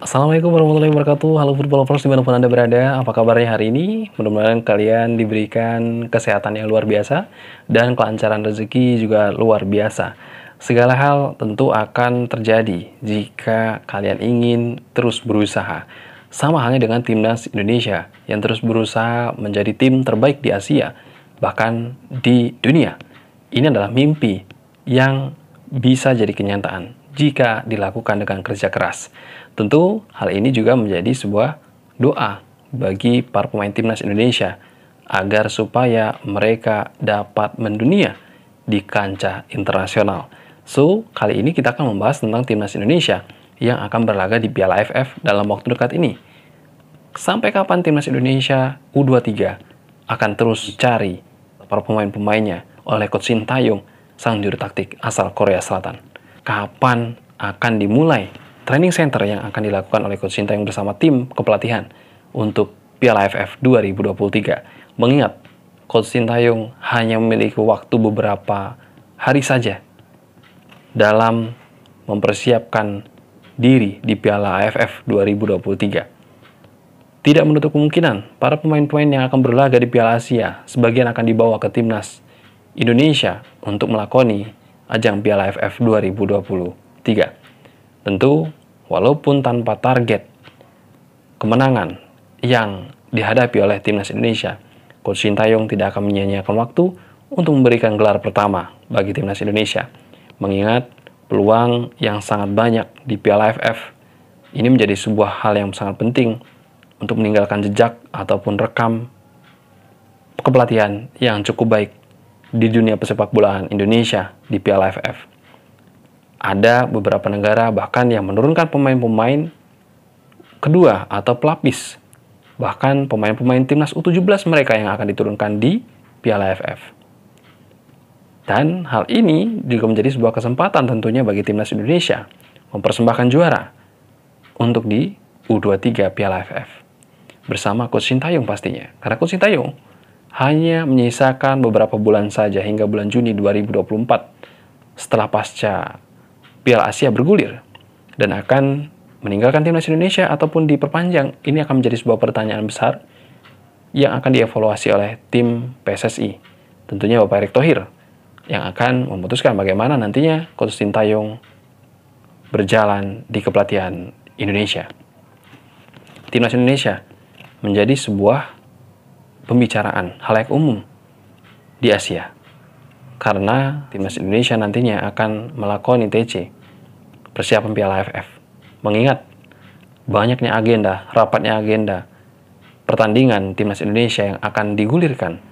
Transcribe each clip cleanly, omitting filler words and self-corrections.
Assalamualaikum warahmatullahi wabarakatuh. Halo football lovers dimanapun Anda berada. Apa kabarnya hari ini? Mudah-mudahan kalian diberikan kesehatan yang luar biasa dan kelancaran rezeki juga luar biasa. Segala hal tentu akan terjadi jika kalian ingin terus berusaha. Sama halnya dengan timnas Indonesia yang terus berusaha menjadi tim terbaik di Asia, bahkan di dunia. Ini adalah mimpi yang bisa jadi kenyataan jika dilakukan dengan kerja keras. Tentu hal ini juga menjadi sebuah doa bagi para pemain timnas Indonesia agar supaya mereka dapat mendunia di kancah internasional. So, kali ini kita akan membahas tentang timnas Indonesia yang akan berlaga di Piala AFF dalam waktu dekat ini. Sampai kapan timnas Indonesia U23 akan terus dicari para pemain-pemainnya oleh Coach Shin Tae-yong, sang juru taktik asal Korea Selatan. Kapan akan dimulai training center yang akan dilakukan oleh Coach Shin Tae-yong bersama tim kepelatihan untuk Piala AFF 2023. Mengingat Coach Shin Tae-yong hanya memiliki waktu beberapa hari saja dalam mempersiapkan diri di Piala AFF 2023. Tidak menutup kemungkinan para pemain-pemain yang akan berlaga di Piala Asia sebagian akan dibawa ke timnas Indonesia untuk melakoni ajang Piala AFF 2023. Tentu, walaupun tanpa target kemenangan yang dihadapi oleh timnas Indonesia, Coach Shin Tae-yong tidak akan menyia-nyiakan waktu untuk memberikan gelar pertama bagi timnas Indonesia. Mengingat peluang yang sangat banyak di Piala AFF, ini menjadi sebuah hal yang sangat penting untuk meninggalkan jejak ataupun rekam kepelatihan yang cukup baik di dunia pesepak bolaan Indonesia di Piala AFF. Ada beberapa negara bahkan yang menurunkan pemain-pemain kedua atau pelapis, bahkan pemain-pemain timnas U17 mereka yang akan diturunkan di Piala AFF. Dan hal ini juga menjadi sebuah kesempatan tentunya bagi timnas Indonesia mempersembahkan juara untuk di U23 Piala AFF bersama Coach Shin Tae-yong pastinya. Karena Coach Shin Tae-yong hanya menyisakan beberapa bulan saja hingga bulan Juni 2024 setelah pasca Piala Asia bergulir dan akan meninggalkan timnas Indonesia ataupun diperpanjang. Ini akan menjadi sebuah pertanyaan besar yang akan dievaluasi oleh tim PSSI. Tentunya Bapak Erick Thohir yang akan memutuskan bagaimana nantinya Coach Shin Tae-yong berjalan di kepelatihan Indonesia. Timnas Indonesia menjadi sebuah pembicaraan halayak umum di Asia. Karena timnas Indonesia nantinya akan melakoni TC persiapan Piala AFF. Mengingat banyaknya agenda, rapatnya agenda pertandingan timnas Indonesia yang akan digulirkan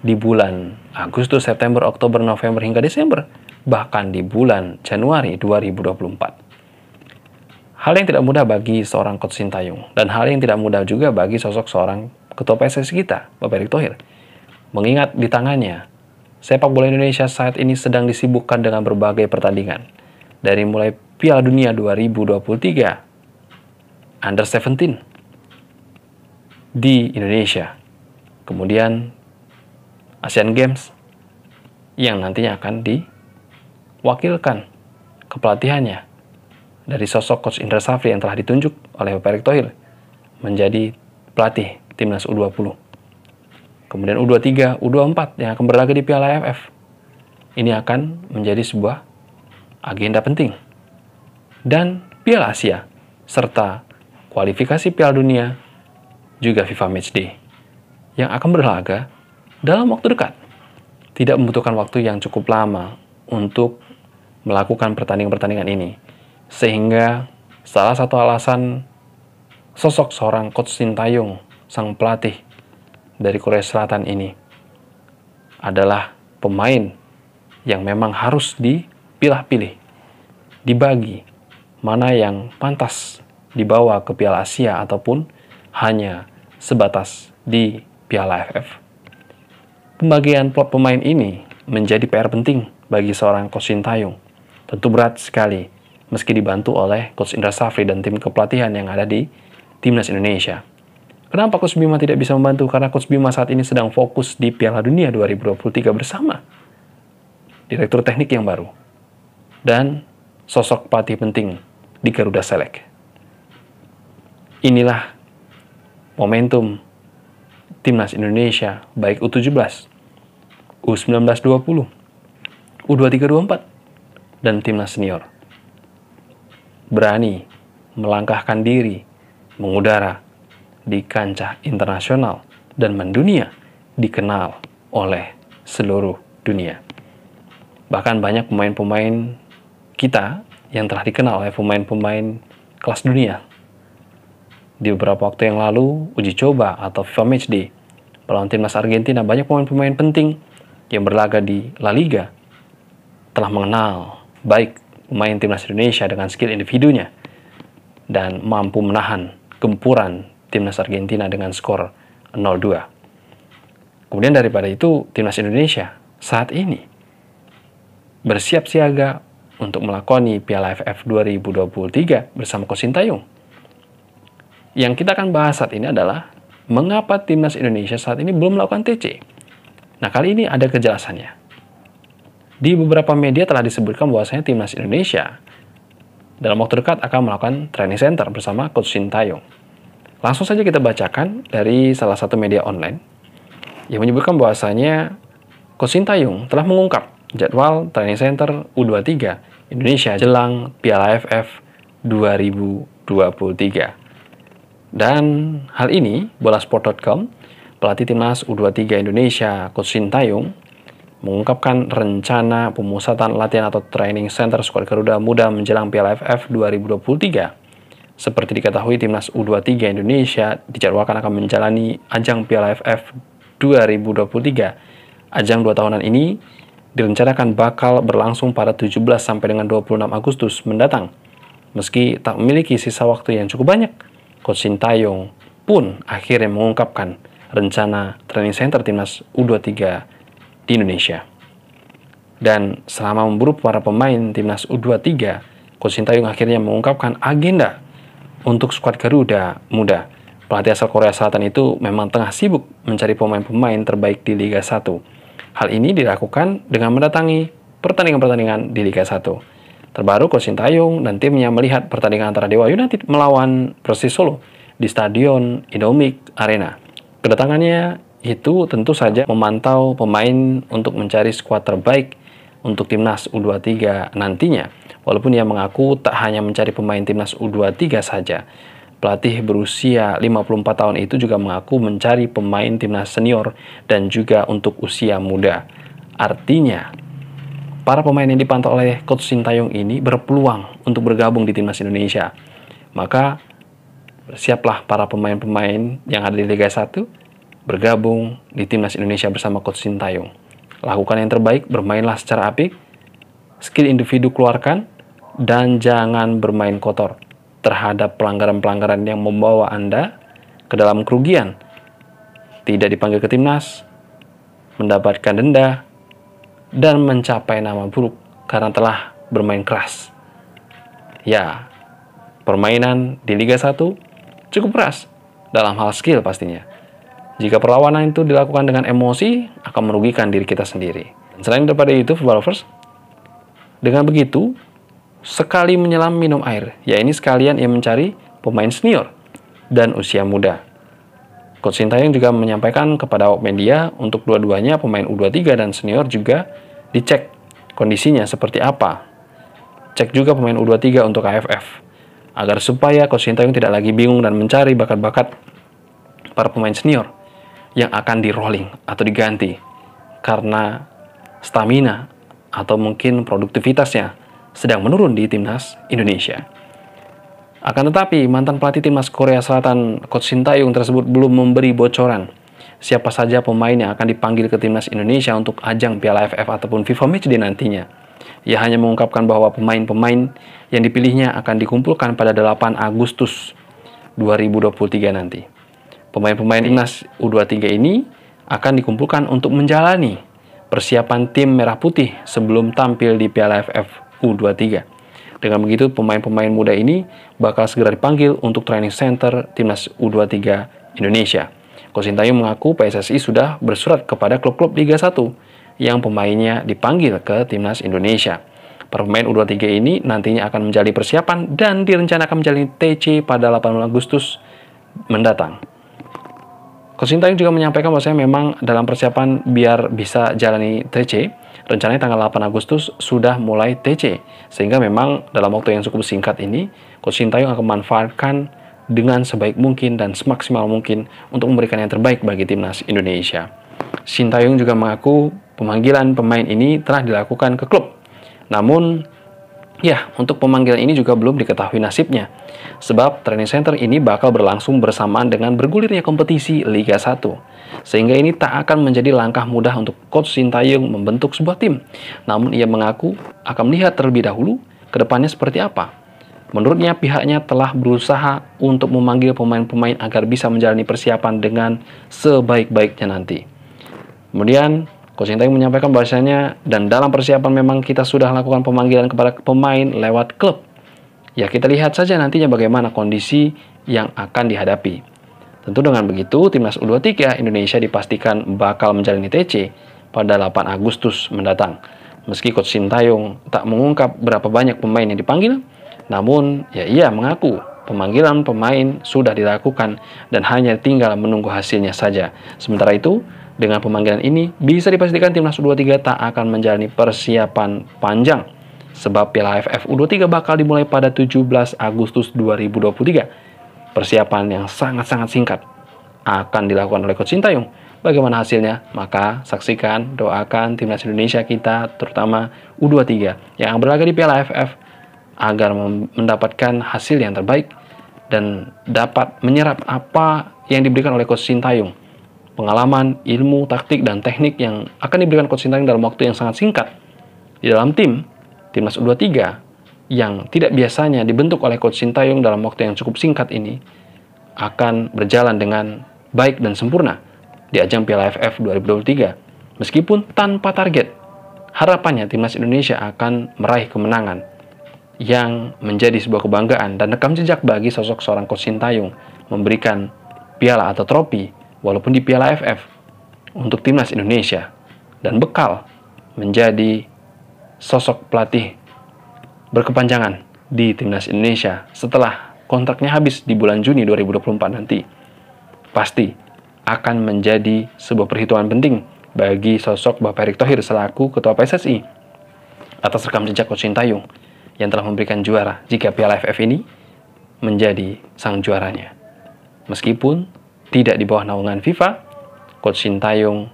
di bulan Agustus, September, Oktober, November hingga Desember, bahkan di bulan Januari 2024. Hal yang tidak mudah bagi seorang Coach Shin Tae-yong dan hal yang tidak mudah juga bagi sosok seorang ketua PSSI kita, Bapak Erick Thohir. Mengingat di tangannya sepak bola Indonesia saat ini sedang disibukkan dengan berbagai pertandingan. Dari mulai Piala Dunia 2023, Under 17 di Indonesia, kemudian Asian Games yang nantinya akan diwakilkan kepelatihannya dari sosok Coach Indra Safri yang telah ditunjuk oleh Bapak Erick Thohir menjadi pelatih timnas U20. Kemudian U23, U24 yang akan berlaga di Piala AFF. Ini akan menjadi sebuah agenda penting. Dan Piala Asia, serta kualifikasi Piala Dunia, juga FIFA Matchday, yang akan berlaga dalam waktu dekat. Tidak membutuhkan waktu yang cukup lama untuk melakukan pertandingan-pertandingan ini. Sehingga salah satu alasan sosok seorang Coach Shin Tae-yong, sang pelatih dari Korea Selatan ini, adalah pemain yang memang harus dipilah-pilih, dibagi mana yang pantas dibawa ke Piala Asia ataupun hanya sebatas di Piala AFF. Pembagian plot pemain ini menjadi PR penting bagi seorang Coach Shin Tae-yong. Tentu berat sekali meski dibantu oleh Coach Indra Safri dan tim kepelatihan yang ada di Timnas Indonesia. Kenapa Coach Bima tidak bisa membantu? Karena Coach Bima saat ini sedang fokus di Piala Dunia 2023 bersama Direktur Teknik yang baru dan sosok pelatih penting di Garuda Select. inilah momentum Timnas Indonesia, baik U17, U19 20, U23 24, dan Timnas Senior. Berani melangkahkan diri, mengudara di kancah internasional dan mendunia, dikenal oleh seluruh dunia. Bahkan banyak pemain-pemain kita yang telah dikenal oleh pemain-pemain kelas dunia. Di beberapa waktu yang lalu, uji coba atau FIFA Matchday melawan timnas Argentina, banyak pemain-pemain penting yang berlaga di La Liga telah mengenal baik pemain timnas Indonesia dengan skill individunya dan mampu menahan gempuran timnas Argentina dengan skor 0-2. Kemudian daripada itu, timnas Indonesia saat ini bersiap siaga untuk melakoni Piala AFF 2023 bersama Coach Sintayong. Yang kita akan bahas saat ini adalah mengapa timnas Indonesia saat ini belum melakukan TC. Nah, kali ini ada kejelasannya. Di beberapa media telah disebutkan bahwasanya timnas Indonesia dalam waktu dekat akan melakukan training center bersama Coach Sintayong. Langsung saja kita bacakan dari salah satu media online yang menyebutkan bahwasanya Coach Sintayong telah mengungkap jadwal training center U23 Indonesia jelang Piala AFF 2023. Dan hal ini, Bolasport.com, pelatih timnas U23 Indonesia, Coach Sintayong, mengungkapkan rencana pemusatan latihan atau training center skuad Garuda Muda menjelang Piala AFF 2023. Seperti diketahui, timnas U23 Indonesia dijadwalkan akan menjalani ajang Piala AFF 2023. Ajang 2 tahunan ini direncanakan bakal berlangsung pada 17 sampai dengan 26 Agustus mendatang. Meski tak memiliki sisa waktu yang cukup banyak, Coach Sintayong pun akhirnya mengungkapkan rencana training center timnas U23 di Indonesia. Dan selama memburu para pemain timnas U23, Coach Sintayong akhirnya mengungkapkan agenda untuk skuad Garuda Muda. Pelatih asal Korea Selatan itu memang tengah sibuk mencari pemain-pemain terbaik di Liga 1. Hal ini dilakukan dengan mendatangi pertandingan-pertandingan di Liga 1. Terbaru, Coach Sintayong dan timnya melihat pertandingan antara Dewa United melawan Persis Solo di Stadion Indomie Arena. Kedatangannya itu tentu saja memantau pemain untuk mencari skuad terbaik untuk timnas U23 nantinya. Walaupun ia mengaku tak hanya mencari pemain timnas U23 saja. Pelatih berusia 54 tahun itu juga mengaku mencari pemain timnas senior dan juga untuk usia muda. Artinya, para pemain yang dipantau oleh Coach Sintayong ini berpeluang untuk bergabung di timnas Indonesia. Maka bersiaplah para pemain-pemain yang ada di Liga 1 bergabung di timnas Indonesia bersama Coach Sintayong. Lakukan yang terbaik, bermainlah secara apik, skill individu keluarkan, dan jangan bermain kotor terhadap pelanggaran-pelanggaran yang membawa Anda ke dalam kerugian. Tidak dipanggil ke timnas, mendapatkan denda, dan mencapai nama buruk karena telah bermain keras. Ya, permainan di Liga 1 cukup keras dalam hal skill pastinya. Jika perlawanan itu dilakukan dengan emosi, akan merugikan diri kita sendiri. Selain daripada itu, football lovers, dengan begitu, sekali menyelam minum air, ya ini sekalian ia mencari pemain senior dan usia muda. Coach Sintayong juga menyampaikan kepada awak media untuk dua-duanya pemain U23 dan senior juga dicek kondisinya seperti apa. Cek juga pemain U23 untuk AFF agar supaya Coach Sintayong tidak lagi bingung dan mencari bakat-bakat para pemain senior yang akan di-rolling atau diganti karena stamina atau mungkin produktivitasnya sedang menurun di timnas Indonesia. Akan tetapi, mantan pelatih timnas Korea Selatan Coach Sintayong tersebut belum memberi bocoran siapa saja pemain yang akan dipanggil ke timnas Indonesia untuk ajang Piala AFF ataupun FIFA Matchday nantinya. Ia hanya mengungkapkan bahwa pemain-pemain yang dipilihnya akan dikumpulkan pada 8 Agustus 2023 nanti. Pemain-pemain timnas U23 ini akan dikumpulkan untuk menjalani persiapan tim Merah Putih sebelum tampil di Piala AFF U23. Dengan begitu, pemain-pemain muda ini bakal segera dipanggil untuk training center timnas U23 Indonesia. Coach Sintayong mengaku PSSI sudah bersurat kepada klub-klub Liga 1 yang pemainnya dipanggil ke timnas Indonesia. Para pemain U23 ini nantinya akan menjalani persiapan dan direncanakan menjalani TC pada 8 Agustus mendatang. Coach Sintayong juga menyampaikan bahwasanya memang dalam persiapan biar bisa jalani TC, rencananya tanggal 8 Agustus sudah mulai TC. Sehingga memang dalam waktu yang cukup singkat ini, Coach Sintayong akan memanfaatkan dengan sebaik mungkin dan semaksimal mungkin untuk memberikan yang terbaik bagi timnas Indonesia. Sintayong juga mengaku pemanggilan pemain ini telah dilakukan ke klub. Namun, ya, untuk pemanggilan ini juga belum diketahui nasibnya. Sebab training center ini bakal berlangsung bersamaan dengan bergulirnya kompetisi Liga 1. Sehingga ini tak akan menjadi langkah mudah untuk Coach Sintayong membentuk sebuah tim. Namun ia mengaku akan melihat terlebih dahulu ke depannya seperti apa. Menurutnya pihaknya telah berusaha untuk memanggil pemain-pemain agar bisa menjalani persiapan dengan sebaik-baiknya nanti. Kemudian Coach Sintayong menyampaikan bahasanya, dan dalam persiapan memang kita sudah lakukan pemanggilan kepada pemain lewat klub. Ya, kita lihat saja nantinya bagaimana kondisi yang akan dihadapi. Tentu dengan begitu, timnas U23 Indonesia dipastikan bakal menjalani TC pada 8 Agustus mendatang. Meski Coach Sintayong tak mengungkap berapa banyak pemain yang dipanggil, namun ya ia mengaku pemanggilan pemain sudah dilakukan dan hanya tinggal menunggu hasilnya saja. Sementara itu, dengan pemanggilan ini, bisa dipastikan timnas U23 tak akan menjalani persiapan panjang. Sebab Piala AFF U23 bakal dimulai pada 17 Agustus 2023. Persiapan yang sangat-sangat singkat akan dilakukan oleh Coach Sintayong. Bagaimana hasilnya? Maka saksikan, doakan timnas Indonesia kita, terutama U23 yang berlaga di Piala AFF, agar mendapatkan hasil yang terbaik dan dapat menyerap apa yang diberikan oleh Coach Sintayong. Pengalaman, ilmu, taktik, dan teknik yang akan diberikan Coach Sintayong dalam waktu yang sangat singkat di dalam timnas U23 yang tidak biasanya dibentuk oleh Coach Sintayong dalam waktu yang cukup singkat ini akan berjalan dengan baik dan sempurna di ajang Piala AFF 2023. Meskipun tanpa target, harapannya timnas Indonesia akan meraih kemenangan yang menjadi sebuah kebanggaan dan rekam jejak bagi sosok seorang Coach Sintayong memberikan piala atau trofi walaupun di Piala AFF untuk timnas Indonesia, dan bekal menjadi sosok pelatih berkepanjangan di timnas Indonesia setelah kontraknya habis di bulan Juni 2024 nanti. Pasti akan menjadi sebuah perhitungan penting bagi sosok Bapak Erick Thohir selaku Ketua PSSI atas rekam jejak Coach Sintayong yang telah memberikan juara jika Piala AFF ini menjadi sang juaranya. Meskipun tidak di bawah naungan FIFA, Coach Sintayong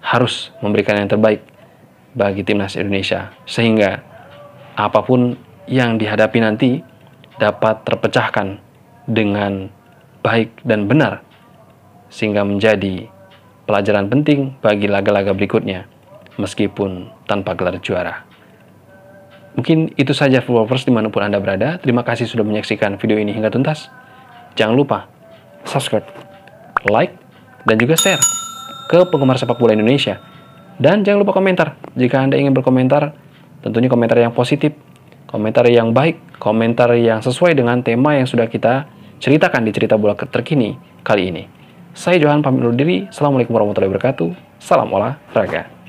harus memberikan yang terbaik bagi timnas Indonesia sehingga apapun yang dihadapi nanti dapat terpecahkan dengan baik dan benar sehingga menjadi pelajaran penting bagi laga-laga berikutnya meskipun tanpa gelar juara. Mungkin itu saja Footballers dimanapun Anda berada. Terima kasih sudah menyaksikan video ini hingga tuntas. Jangan lupa subscribe, like, dan juga share ke penggemar sepak bola Indonesia. Dan jangan lupa komentar. Jika Anda ingin berkomentar, tentunya komentar yang positif, komentar yang baik, komentar yang sesuai dengan tema yang sudah kita ceritakan di cerita bola terkini kali ini. Saya Johan pamit undur diri. Assalamualaikum warahmatullahi wabarakatuh. Salam olahraga.